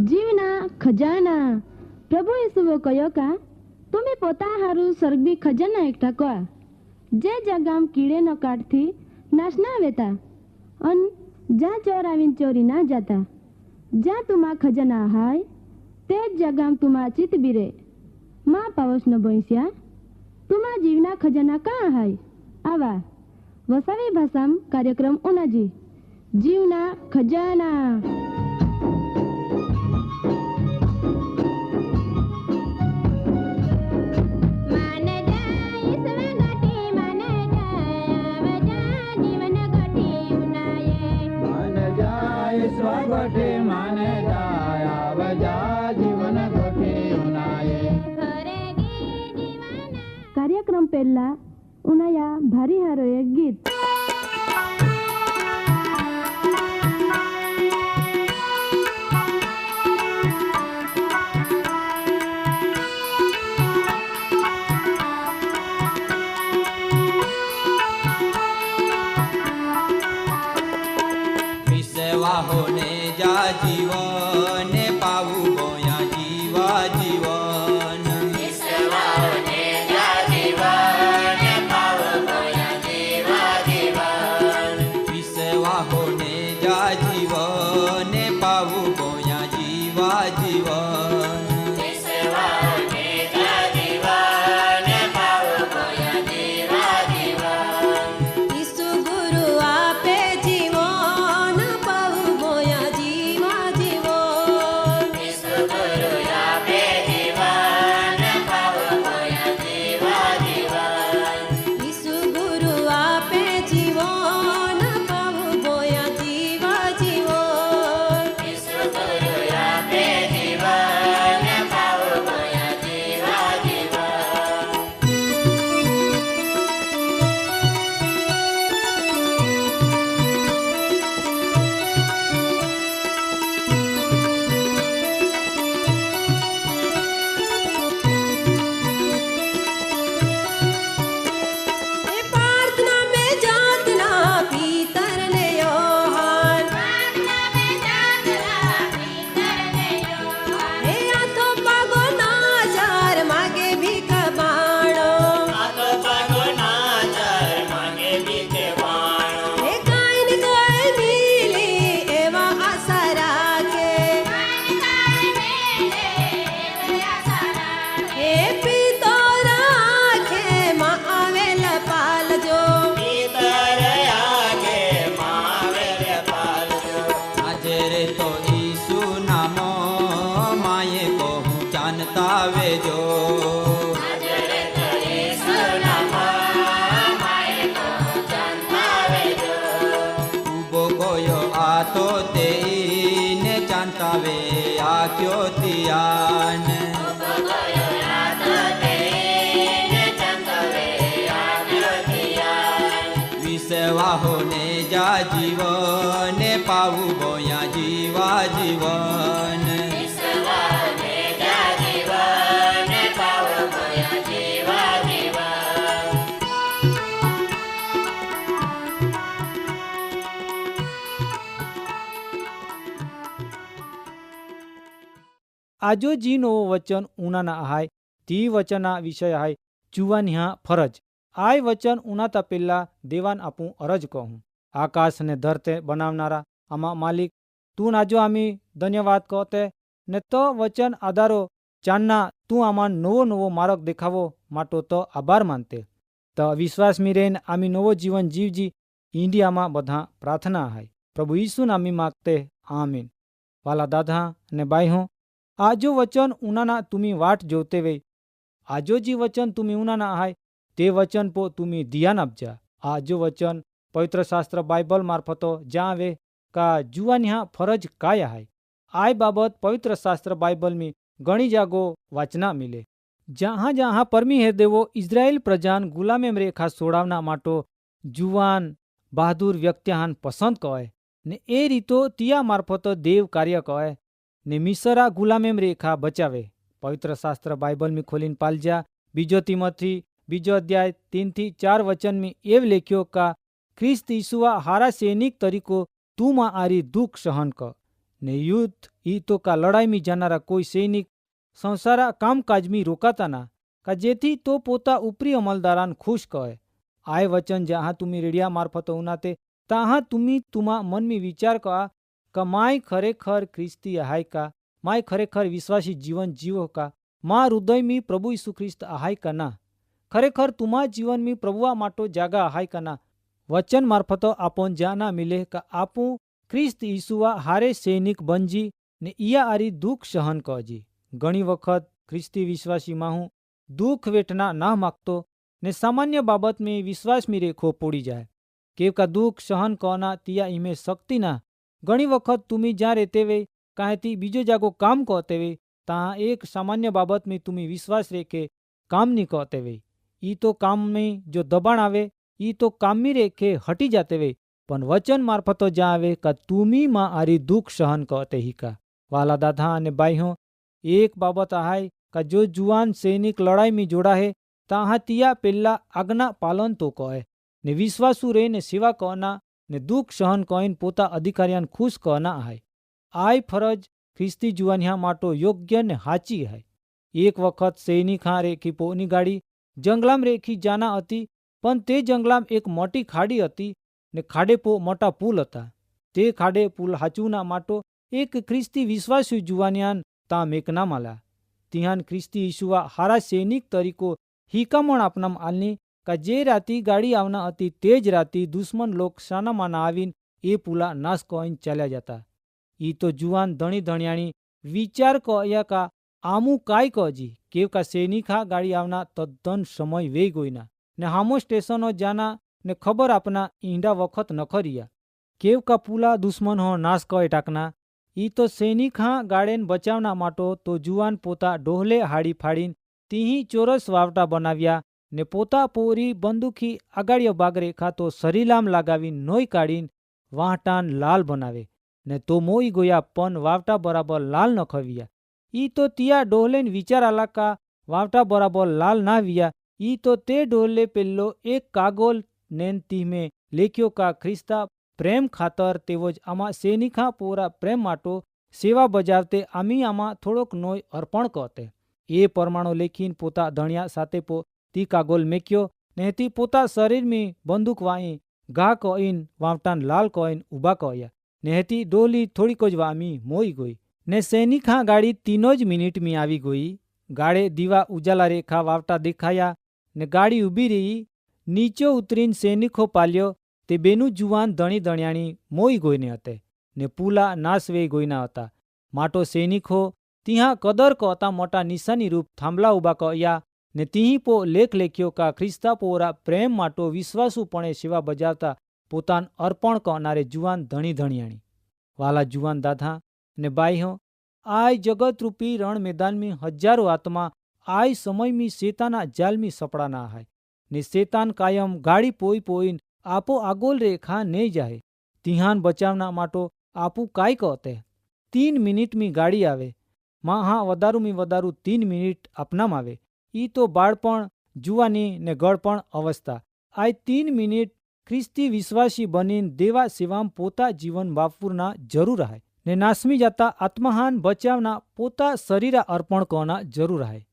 जीवना खजाना प्रभु यीशुओ कहो का तुम्हें पोता हारू स्वर्गीय खजाना एकठा कआ जे जगाम कीड़े न काटती नाशना वेता अन जा चोर आवीन चोरी ना जाता जा तुमा खजाना हाय ते जगाम तुमा चित बिरे माँ पावस न बोईस्या तुमा जीवना खजाना कहाँ हाय आवा वसावी भाषाम कार्यक्रम उनाजी जीवना खजाना। कार्यक्रम पहला उनाया भारी हारो एक गीत होने जा जीवन पाऊ बोया जीवा जीवन विश्वा होने जा जीवन पाऊ बोया जीवा जीवन विश्वा होने जा जीवन पाऊ बोया जीवा जीवन विश्वा होने जा जीवन पाऊ बोया जीवा जीवन यीशु गुरु आपे जीवन विश्वा होने जा जीवन पाऊ बोया जीवा जीवन विश्वा होने जा जीवन पाऊ बोया जीवा जीवन आजो जी नो वचन उनाना आहाय ती वचना विषय आहाय जुवान ह्या फरज आय वचन उनाता पेला देवान आपू अरज कहूँ आकाश ने धरते बनावनारा आमा मालिक तू नाजो आमी धन्यवाद कहते ने तो वचन आधारो चांदना तू आमान नवो नवो मार्ग देखावो माटो तो आभार मानते तो विश्वास में रेन आमी नवो जीवन जीवजी इंडिया में बधा प्रार्थना है प्रभु यीशु नामी मागते आमीन। वाला दादा ने बाई हो आजो वचन उनाना तुम्ही वाट जोते वे आजो जी वचन तुम्ही उनाना आहाय ते वचन पो तुम्ही ध्यान आपजा आजो वचन पवित्र शास्त्र बायबल मार्फतो जावे का जुवान ह्या फरज काय आहाय आय बाबत पवित्र शास्त्र बायबल में घणी जागो वाचना मिले जहाँ जहाँ परमी है देवो इजराइल प्रजान गुलामी रेखा सोड़ावना माटो जुवान बहादुर व्यक्तिहान पसंद कहे ने ए रीतो तिया मार्फतो देव कार्य कहे ने मिसरा गुलामी रेखा बचावे पवित्र शास्त्र बाइबल में खोलीन पालजा बीजो तिमोथी बीजो अध्याय 3-4 वचन में एव लेख्यो का ख्रिस्त यीशुआ हारा सैनिक तरीको तू मा आरी दुख सहन क ને યુદ્ધ ઈ તો કા લડાઈમી જાનારા કોઈ સૈનિક સંસારા કામકાજમી રોકાતાના કા જેથી તો પોતા ઉપરી અમલદારાન ખુશ કહે. આય વચન જहाँ तुम्ही रेडिया मार्फत उनाते तहाँ तुम्ही तुमा मनमी विचार का माय खरेखर ख्रिस्ती आहाय का, माय खरेखर विश्वासी जीवन जीवो का, माँ हृदय में प्रभु यीशु ख्रिस्त आहाय का ना, खरेखर तुमा जीवन में प्रभुआ माटो जागा आहाय का ना. वचन मार्फत आपन जाना मिले का आपू ख्रिस्त यीशुआ हारे सैनिक बनजी ने इया आरी दुख सहन कजी. घणी वखत ख्रिस्ती विश्वासी माहू दुख वेठना ना मागतो ने सामान्य बाबत में विश्वास में रेखो पोड़ी जाए के का दुख सहन करना तिया इमे शक्ति ना. घणी वखत तुम्ही ज्या रहते वे काहेती बीजो जागो काम कहते वे तहाँ एक सामान्य बाबत में तुम्ही विश्वास रेखे काम नहीं कहते वे. ई तो काम में जो दबाण आवे ई तो काम में रेखे हटी जाते वे, पण वचन मार्फतो ज्या आवे का तुम्ही माँ आरी दुख सहन कहते ही का. वाला दादा अने बाईहो एक बाबत आहाय का जो जुआन सैनिक लड़ाई में जोड़ा है तहाँ तिया पेला आज्ञा पालन तो कहे ने विश्वासु रे ने सेवा कहना ने दुख सहन कहीन पोता अधिकारियान खुश कहना आय. आय फरज ख्रिस्ती जुआनिया माटो योग्य ने हाची है. एक वखत सैनिक हाँ रेखी पोनी गाड़ी जंगलाम रेखी जाना हती, पण ते जंगलाम एक मोटी खाड़ी हती ने खाड़े पो मोटा पुल हता. ते खाड़े पुल हाचूना माटो एक ख्रिस्ती विश्वासु जुआनियान ता मेकना माला. तिहान ख्रिस्ती यीशुआ हारा सैनिक तरीको हिकामण आपनाम आलनी का जे राती गाड़ी आवना हती तेज राती दुश्मन लोग साना माना आवीन ए पुला नाश कहीन चाल्या जाता. ई तो जुआन धणी धणियाणी विचार कया का आमू काय कजी केव का सैनिक हा गाड़ी आवना तद्दन समय वे गोईना ने हामो स्टेशन जाना ने खबर अपना ईंडा वखत नखरिया केव का पुला दुश्मन हो नाश कय टाकना. ई तो सैनिक हाँ गाड़ेन बचावना माटो तो जुआन पोता डोहले हाड़ी फाड़ीन तीही चोरस वावटा बनाव्या ने पोता पोरी बंदूकी आगाड़ियो बाग रेखा तो शरीलाम लगावी नोई काढ़ीन वाहटान लाल बनावे ने तो मोई गोया पण वावटा बराबर लाल न खविया. ई तो तिया डोहलेन विचार आला का वावटा बराबर लाल ना विया. ई तो ते डोहले पेल्लो एक कागोल नेन ती में लेख्यो का ख्रिस्ता प्रेम खातर तेवज आमा सैनिका पोरा प्रेम माटो सेवा बजावते आमी आमा थोड़ोक नोय अर्पण कहते. ए परमाणु लेखीन पोता धणिया साथे पो ती कागोल मेक्यो ने ती पोता शरीर में बंदूक वाई घा कहीन वावटान लाल कहीन उबा कहया नेहती डोली थोड़ी कोज वामी मोई गोई ने सैनिक हाँ गाड़ी तीनों ज मिनिट में आवी गोई. गाड़े दीवा उजाला रेखा वावटा देखाया ने गाड़ी उभी रही. नीचो उतरीन सैनिको पाल्यो ते बेनु जुआन धणी धणियाणी मोई गोईने हते ने पुला नाश वे गोईना हता. माटो सैनिको तिहा कदर कहता मोटा निशानी रूप थांबला उबा कहया ने तिही पो लेख लेख्यो का ख्रिस्ता पोरा प्रेम माटो विश्वासुपणे सेवा बजावता पोतान अर्पण करनारे जुआन धणी धणियाणी. वाला जुआन दादा ने बाई हो आय जगत रूपी रण मैदान में हजारों आत्मा आय समय में शैताना जाल में सपड़ाना है ने शैतान कायम गाड़ी पोई पोईन आपो आगोल रेखा नहीं जाए. तिहान बचावना माटो आपू काय कहते 3 मिनिट में गाड़ी आवे माँ हाँ वदारू में वदारू 3 मिनिट अपनाम आवे. ई तो बाळपण जुवानी ने गळपण अवस्था आय 3 मिनिट ख्रिस्ती विश्वासी बनीन देवा सेवाम पोता जीवन वापरना जरूर है ने नासमी जाता आत्महान बचावना पोता शरीरा अर्पण करना जरूर है.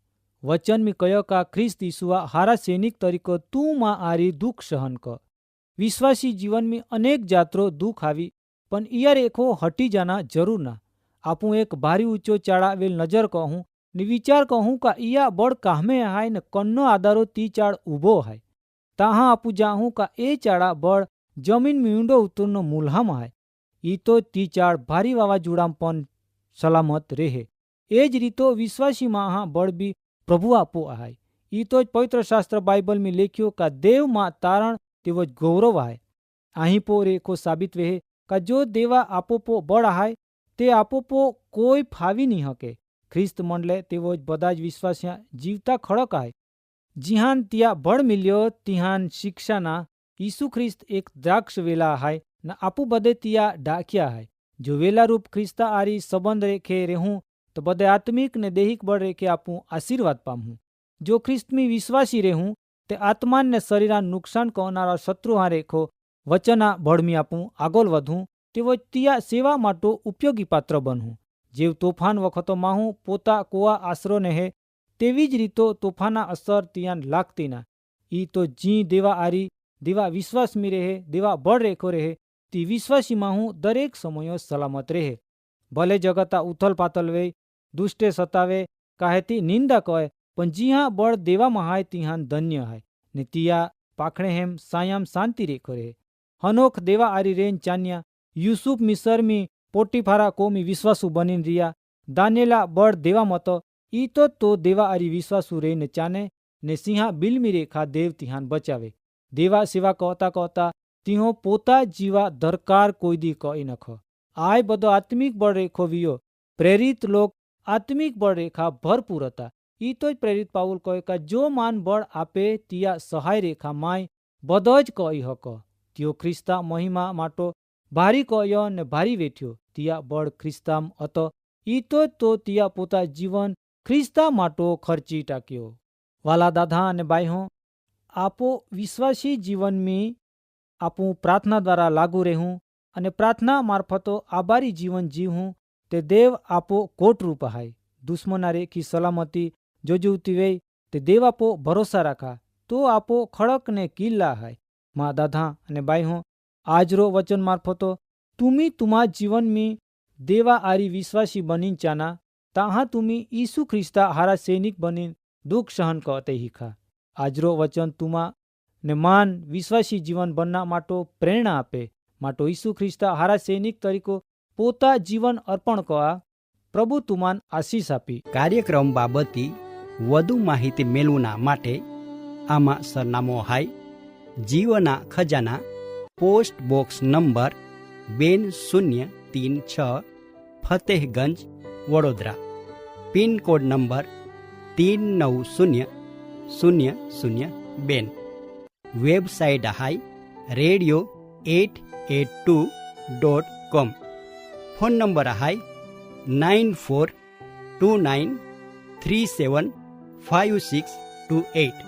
वचन में कयो का ख्रिस्त यीशुआ हारा सैनिक तरीको तू माँ आरी दुख सहन क. विश्वासी जीवन में अनेक जात्रो दुख आवी पण इया रेखो हटी जाना जरूर ना. आपू एक भारी ऊंचो चाड़ावेल नजर कहूँ ने विचार कहूँ का इया बड़ काहमे हाय ने कन्नो आधारो ती चाड़ उभो है. तहाँ आपू जाहूँ का ए चाड़ा बड़ जमीन में ऊंडो उतरनो मुल्हाम है. ई तो ती चाड़ भारी वावाजोड़ाम पण सलामत रेहे. एज रीतो विश्वासी माँ बड़ भी प्रभु आपो आहाय. ई तो पवित्र शास्त्र बाइबल में लेख्यो का देव माँ तारण तेवज गौरव आय. અહીં પો રેખો સાબિત વેહે का जो देवा आपोपो बड़ आहाय ते आपोपो कोई फावी नहीं हके. ख्रिस्त मंडले तेवो बधा ज विश्वासिया जीवता खड़क आय. जिहान तिया बड़ मिल्यो तिहान शिक्षाना यीशु ख्रिस्त एक द्राक्ष वेला आहाय न आपू बदे तिया डाकिया आहाय. जो वेला रूप ख्रिस्ता आरी संबंध रेखे रेहूं तो बदे आत्मिक ने देहिक बड़ रेखे आपू आशीर्वाद पामूं. जो ख्रिस्त में विश्वासी रेहूं ते आत्मान ने शरीरा नुकसान कहनारा शत्रु हाँ रेखो वचना बड़मी आपू आगोल वधूं તેવો તિયા સેવા માટો ઉપયોગી પાત્ર બનવું. જેવ તોફાન વખતોમાં હું પોતા કોવા આશરો ને હે તેવી જ રીતો તોફાના અસર તિયાન લાગતી ના. ઈ તો જી દેવા આરી દેવા વિશ્વાસમી રહે દેવા બળ રેખો રહે તી વિશ્વાસીમાં હું દરેક સમયો સલામત રહે. ભલે જગતા ઉથલ પાતલ વે દુષ્ટે સતાવે કાહેતી નિંદા કહે પણ જીહા બળ દેવામાં હાય તિહાન ધન્ય હાય ને તિયા પાખણે હેમ સાયામ શાંતિ રેખો રહે. હનોખ દેવા આરી રેન ચાન્યા યુસુફ મિસરમી પોટીફારા કોમી વિશ્વાસુ બનીને રહ્યા. દાનેલા બળ દેવા મતો ઈ તો દેવા આરી વિશ્વાસુ રહીને ચાને ને સિંહા બિલમી રેખા દેવ તિહાન બચાવે. દેવા સેવા કહતા તિહો પોતા જીવા દરકાર કોઈ દી કહી નખો. આય બધો આત્મિક બળ રેખો વિયો. પ્રેરિત લોક આત્મિક બળ રેખા ભરપૂર હતા. ઈ તો જ પ્રેરિત પાઉલ કહે કે જો માન બળ આપે તિયા સહાય રેખા માય બધો જ કહી હકો. ત્યો ખ્રિસ્તા મહિમા માટો ભારી કહ્યો ને ભારી વેઠ્યો તિયા બળ ખ્રિસ્તામ હતો. ઈ તો તિયા પોતા જીવન ખ્રિસ્તા માટો ખર્ચી ટાક્યો. વાલા દાદા અને બાઈહો, આપો વિશ્વાસી જીવનમી આપું પ્રાર્થના દ્વારા લાગુ રહેવું અને પ્રાર્થના મારફતો આભારી જીવન જીવવું તે દેવ આપો કોટરૂપ હાય. દુશ્મના રેખી સલામતી જોજુવતી વે તે દેવ આપો ભરોસા રાખા તો આપો ખડક ને કિલ્લા હાય. મા દાદા અને બાઈહો, આજરો વચન મારફતો તુમી તુમા જીવનમી દેવા આરી વિશ્વાસી બનીન ચાના તાહા તુમી ઈસુ ખ્રિસ્તા હારા સૈનિક બનીન દુઃખ સહન કરતે હીખા. આજરો વચન તુમા ને માન વિશ્વાસી જીવન બનના માટો પ્રેરણા આપે માટો ઈસુ ખ્રિસ્તા હારા સૈનિક તરીકો પોતા જીવન અર્પણ કરવા પ્રભુ તુમાન આશીષ આપી. કાર્યક્રમ બાબતે વધુ માહિતી મેળવવા માટે આમાં સરનામો હાય જીવના ખજાના post box number 2036 Fatehganj Vadodara. Pincode number 390002. Website હાય radio882.com. ફોન નંબર હાય 9429375628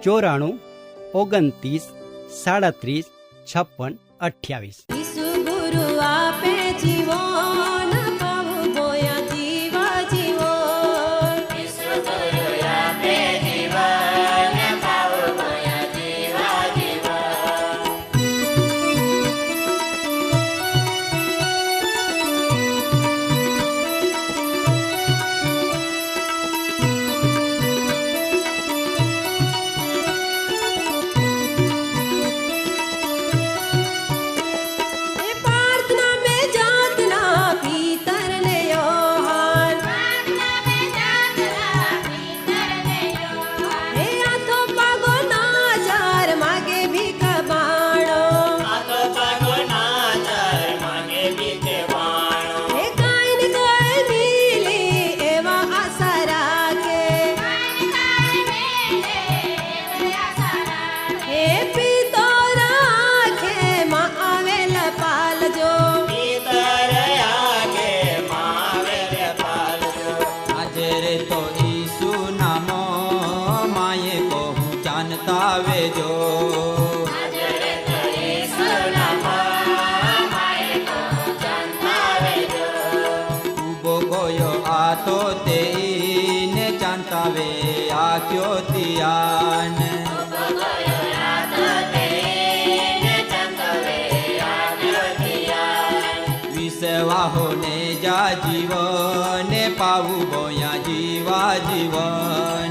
9429375628. ઈસુ ગુરુ આપે જીવન પાવું ગોયા જીવા જીવો. ઈસુ ગુરુ આપે જીવન પાવું ગોયા જીવા જીવન. એ પ્રાર્થના में जातना भीतर ले योहान. પ્રાર્થના में જાગરા ભીતર ને યોહાન. એ આથો પાગો નાજાર માગે ભીખ બાણો. આતો પાગો નાચર માગે બીતે વાણો. એ કાંઈ ને કાંઈ મિલી એવા આશા રાખે. એ પીતો રાખે માં આવેલ પાલજો. ભીતર આગે માવેલ પાલજો. આજે રે તો ઈસુ નામો માયે કહું જાણતા વેજો. હાજરે તો ઈસુ નામો માય કો જાણતા વેજો. ઉભો ગયો આ તો તે ઈને જાણતા વે આ ક્યો તિયાન. ગયો રાતો તેને ચંદવે આવ્યો દિયા. વિસવાહો ને જા જીવને પાવું બોયા જીવા જીવન.